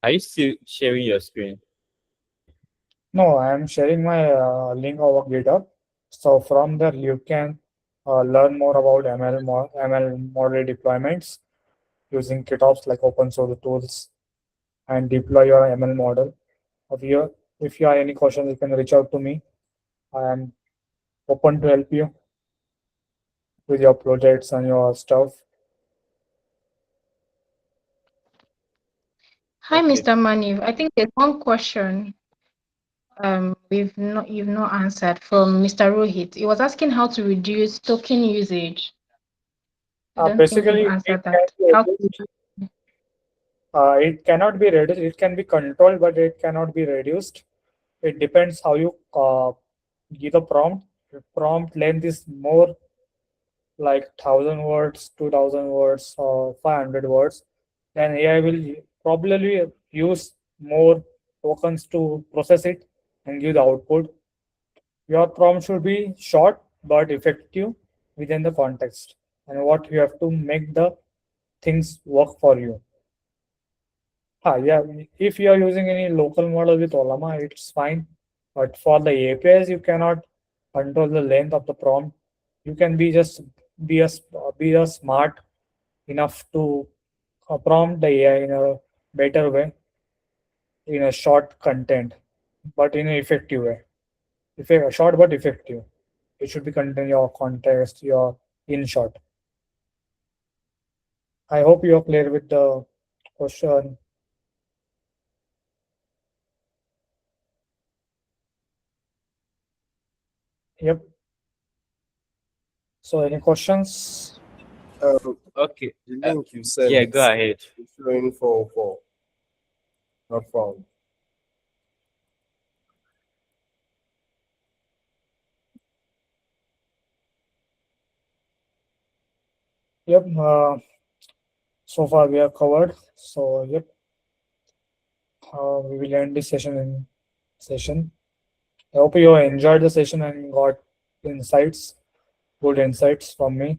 Speaker 1: Are you still sharing your screen?
Speaker 2: No, I am sharing my link over GitHub. So from there, you can learn more about ML model deployments using KitOps like open source tools and deploy your ML model. If you have any questions, you can reach out to me. I am open to help you with your projects and your stuff.
Speaker 3: Hi,
Speaker 1: Okay.
Speaker 3: Mr. Maniv. I think there's one question you've not answered from Mr. Rohit. He was asking how to reduce token usage. I don't think you've
Speaker 2: Basically,
Speaker 3: answered that. How
Speaker 2: it cannot be reduced. It can be controlled, but it cannot be reduced. It depends how you give the prompt. If prompt length is more like 1,000 words, 2,000 words, or 500 words, then AI will probably use more tokens to process it and give the output. Your prompt should be short but effective within the context and what you have to make the things work for you. Yeah, if you are using any local model with Olama, it's fine. But for the APIs, you cannot control the length of the prompt. You can be just be a smart enough to prompt the AI in a better way, in a short content, but in an effective way. Short but effective. It should be contain your context, your in short. I hope you are clear with the question. Yep. So any questions?
Speaker 1: Okay.
Speaker 5: The link you sent
Speaker 1: Yeah, go ahead.
Speaker 5: is showing 404, not found.
Speaker 2: Yep. So far we are covered. So yep. We will end this session. I hope you enjoyed the session and got good insights from me.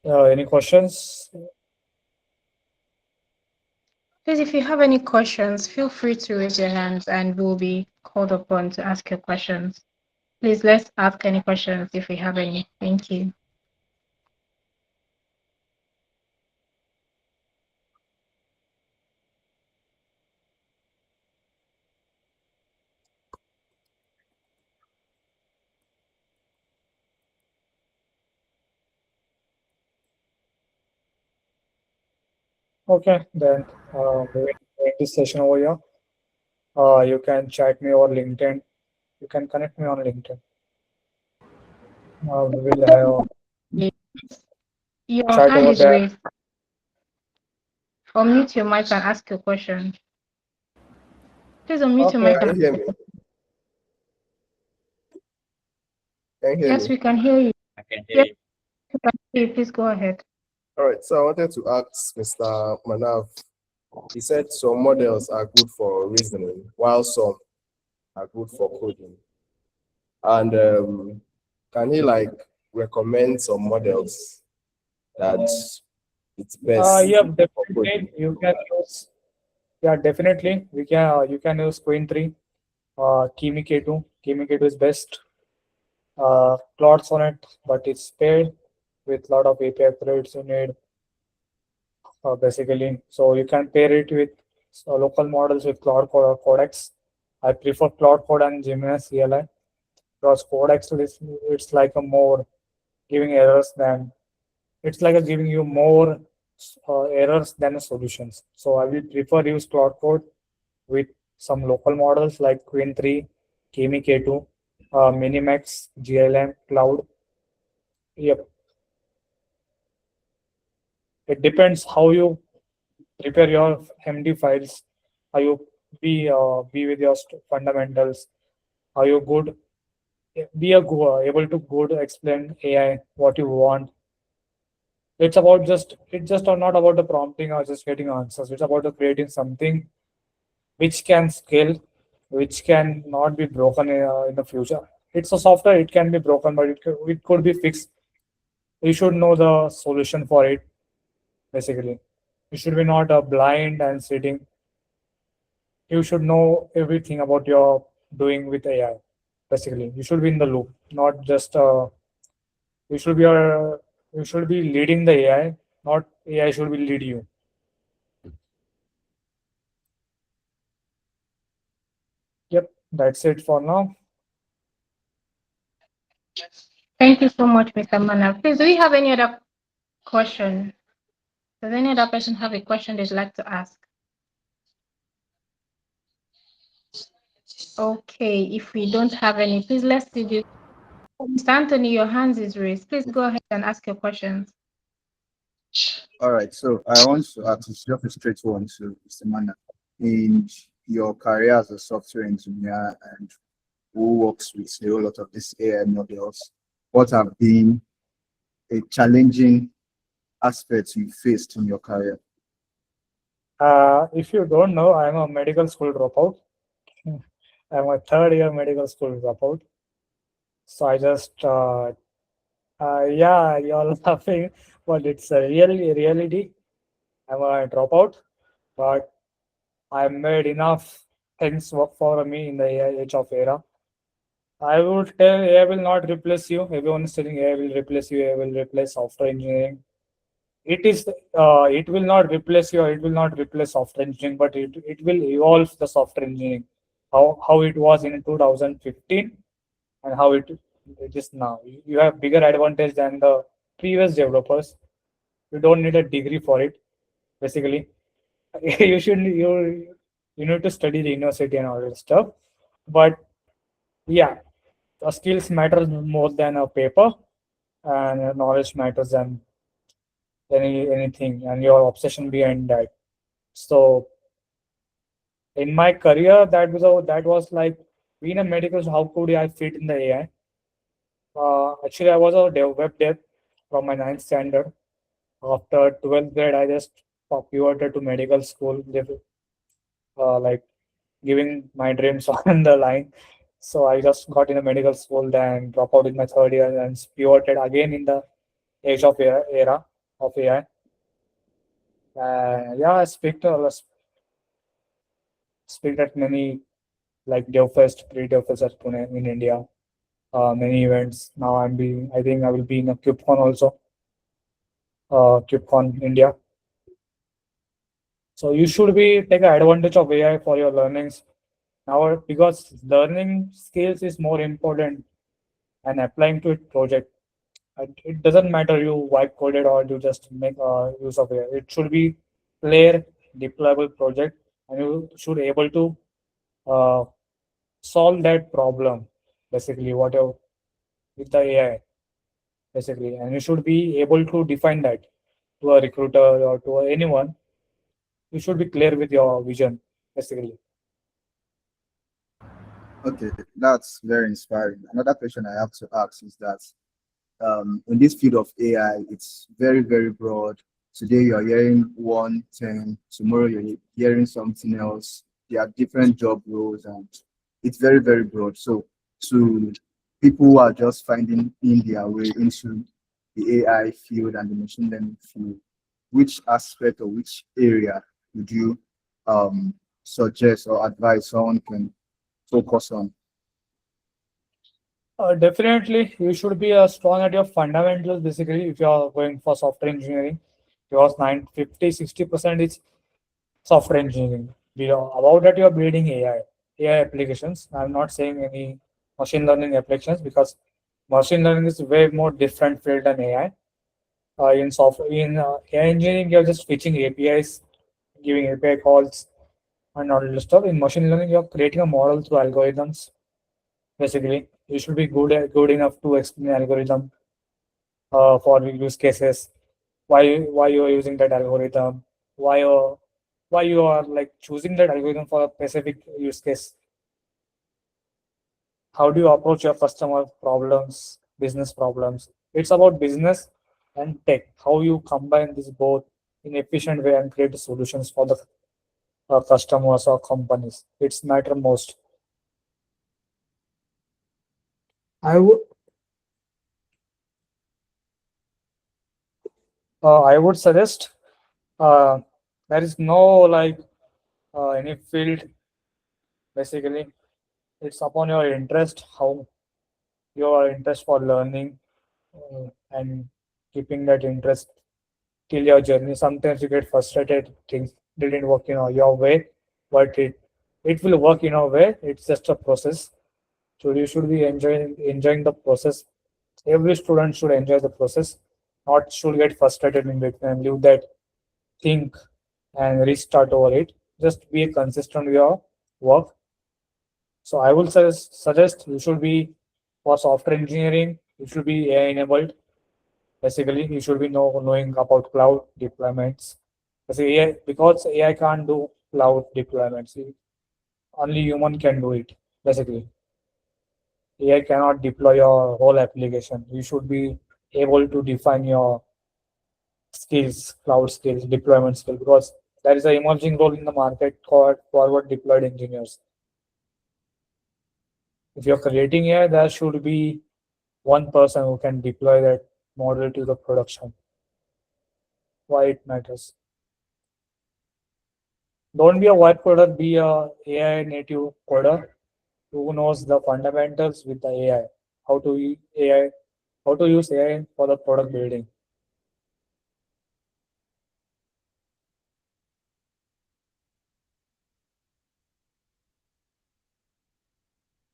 Speaker 2: Any questions?
Speaker 3: Please, if you have any questions, feel free to raise your hands and we'll be called upon to ask your questions. Please, let's ask any questions if we have any. Thank you.
Speaker 2: Okay, then we will end this session over here. You can chat me over LinkedIn. You can connect me on LinkedIn. We will have
Speaker 3: Your
Speaker 2: chat
Speaker 3: hand
Speaker 2: over
Speaker 3: is
Speaker 2: there.
Speaker 3: raised. Unmute your mic and ask your question. Please unmute your
Speaker 2: Okay.
Speaker 3: mic
Speaker 5: Can
Speaker 3: and
Speaker 5: you hear me? Can you hear
Speaker 3: yes,
Speaker 5: me?
Speaker 3: we can hear you.
Speaker 1: I can hear
Speaker 3: Yes,
Speaker 1: you.
Speaker 3: we can Please go ahead.
Speaker 6: All right, so I wanted to ask Mr. Manav. He said some models are good for reasoning, while some are good for coding. And can he recommend some models that it's best
Speaker 2: Yeah,
Speaker 6: for
Speaker 2: definitely
Speaker 6: coding?
Speaker 2: you can use. Yeah, definitely we can. You can use Queen 3, Kimi K2. Kimi K2 is best. Clouds on it, but it's paid with lot of API upgrades you need. Basically, so you can pair it with local models with Codex. I prefer Cloud Code and Gemini CLI because Codex is it's like a more giving errors than it's like a giving you more errors than solutions. So I will prefer use Cloud Code with some local models like Queen 3, Kimi K2, Minimax, GLM, Cloud. Yep, it depends how you prepare your MD files. How you be with your fundamentals. How you good be able to good explain AI what you want. It's just not about the prompting or just getting answers. It's about the creating something which can scale, which can not be broken in the future. It's a software, it can be broken, but it could be fixed. You should know the solution for it, basically. You should be not blind and sitting. You should know everything about your doing with AI, basically. You should be in the loop, not just you should be you should be leading the AI, not AI should be lead you. Yep, that's it for now.
Speaker 3: Thank you so much, Mr. Manav. Please, do we have any other question? Does any other person have a question they'd like to ask? Okay, if we don't have any, please let's see this. Mr. Anthony, your hands is raised. Please go ahead and ask your questions.
Speaker 5: All right, so I want to ask just a straight one to Mr. Mana. In your career as a software engineer and who works with a whole lot of these AI models, what have been a challenging aspects you faced in your career?
Speaker 2: If you don't know, I'm a medical school dropout. I'm a third year medical school dropout. So I just, yeah, you're laughing, but it's a reality. I'm a dropout, but I made enough things work for me in the age of era. I would tell AI will not replace you. Everyone is saying AI will replace you. AI will replace software engineering. It will not replace you. Or it will not replace software engineering, but it will evolve the software engineering. How it was in 2015 and how it is now. You have bigger advantage than the previous developers. You don't need a degree for it. Basically, you need to study the university and all that stuff. But yeah, the skills matter more than a paper, and knowledge matters than anything, and your obsession behind that. So in my career, that was like being a medical. How could I fit in the AI? Actually, I was a web dev from my ninth standard. After 12th grade, I just pivoted to medical school, like giving my dreams on the line. So I just got in a medical school, then dropped out in my third year, and pivoted again in the age of era of AI. Yeah, I speak at many like DevFest, pre-DevFest at Pune in India. Many events. Now I think I will be in a KubeCon also. KubeCon India. So you should be take advantage of AI for your learnings now because learning skills is more important and applying to it project. It doesn't matter you wipe coded or you just make use of AI. It should be clear, deployable project, and you should able to uh, solve that problem basically whatever with the AI basically, and you should be able to define that to a recruiter or to anyone. You should be clear with your vision basically.
Speaker 5: Okay, that's very inspiring. Another question I have to ask is that in this field of AI, it's very, very broad. Today you're hearing one thing, tomorrow you're hearing something else. There are different job roles, and it's very, very broad. So to people who are just finding in their way into the AI field and the machine learning field, which aspect or which area would you suggest or advise someone can focus on?
Speaker 2: Definitely, you should be strong at your fundamentals. Basically, if you are going for software engineering, because 50-60% is software engineering. About that, you are building AI applications. I'm not saying any machine learning applications because machine learning is way more different field than AI. In AI engineering, you're just fetching APIs, giving API calls, and all this stuff. In machine learning, you're creating a model through algorithms. Basically, you should be good enough to explain algorithm for the use cases. Why you are using that algorithm? Why you are like choosing that algorithm for a specific use case? How do you approach your customer problems, business problems? It's about business and tech. How you combine this both in efficient way and create solutions for the customers or companies. It's matter most. I would suggest uh, there is no like any field. Basically, it's upon your interest, how your interest for learning and keeping that interest till your journey. Sometimes you get frustrated, things didn't work your way, but it will work in a way. It's just a process. So you should be enjoying the process. Every student should enjoy the process, not should get frustrated in between and leave that think and restart over it. Just be consistent with your work. So I will suggest you should be for software engineering, you should be AI enabled. Basically, you should be knowing about cloud deployments. Because AI can't do cloud deployments. Only human can do it. Basically, AI cannot deploy your whole application. You should be able to define your skills, cloud skills, deployment skills, because there is an emerging role in the market called forward deployed engineers. If you're creating AI, there should be one person who can deploy that model to the production. Why it matters. Don't be a white coder, be a AI native coder who knows the fundamentals with the AI. How to use AI, how to use AI for the product building.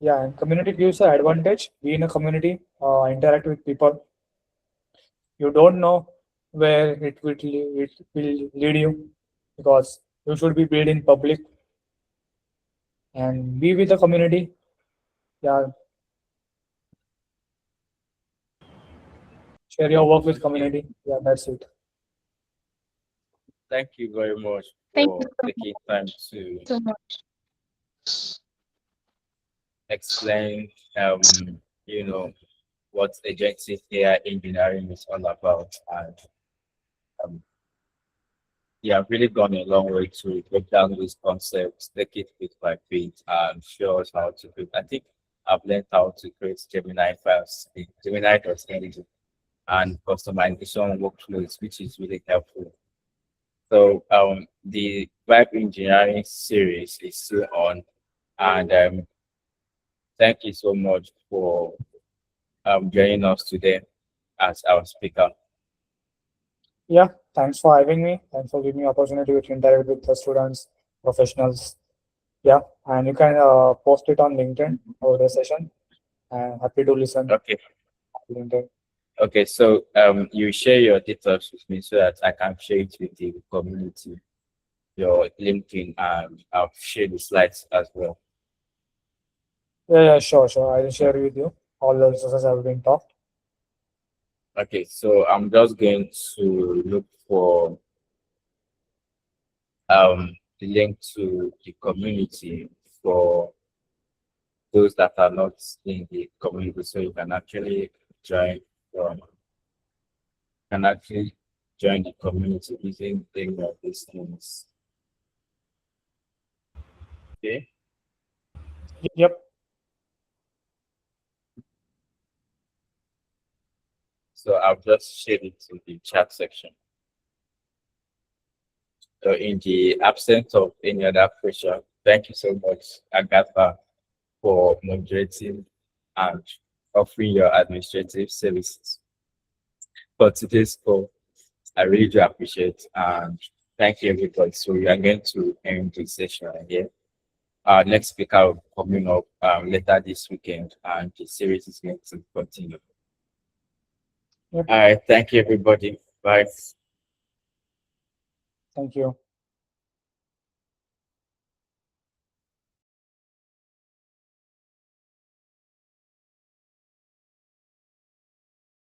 Speaker 2: Yeah, and community gives an advantage. Be in a community, interact with people. You don't know where it will lead you, because you should be building public and be with the community. Yeah, share your work with community. Yeah, that's it.
Speaker 1: Thank you very much
Speaker 3: Thank
Speaker 1: for
Speaker 3: you
Speaker 1: taking time to
Speaker 3: so much.
Speaker 1: explain, you know, what agentic AI engineering is all about. And um, you have really gone a long way to break down these concepts, take it bit by bit, and show us how to do it. I think I've learned how to create Gemini files in Gemini.ng and customization workflows, which is really helpful. So the web engineering series is still on, and thank you so much for joining us today as our speaker.
Speaker 2: Yeah, thanks for having me. Thanks for giving me opportunity to interact with the students, professionals. Yeah, and you can post it on LinkedIn over the session. And happy to listen.
Speaker 1: Okay.
Speaker 2: LinkedIn.
Speaker 1: Okay, so you share your details with me so that I can share it with the community, your LinkedIn, and I'll share the slides as well.
Speaker 2: Yeah, sure. I'll share with you all the resources have been talked.
Speaker 1: Okay, so I'm just going to look for the link to the community for those that are not in the community, so you can actually join can actually join the community using any of these things. Okay.
Speaker 2: Yep.
Speaker 1: So I'll just share it to the chat section. So in the absence of any other question, thank you so much, Agatha, for moderating and offering your administrative services for today's call. I really do appreciate and thank you everybody. So we are going to end the session here. Our next speaker will be coming up later this weekend and the series is going to continue.
Speaker 2: Yep.
Speaker 1: All right, thank you everybody. Bye.
Speaker 2: Thank you.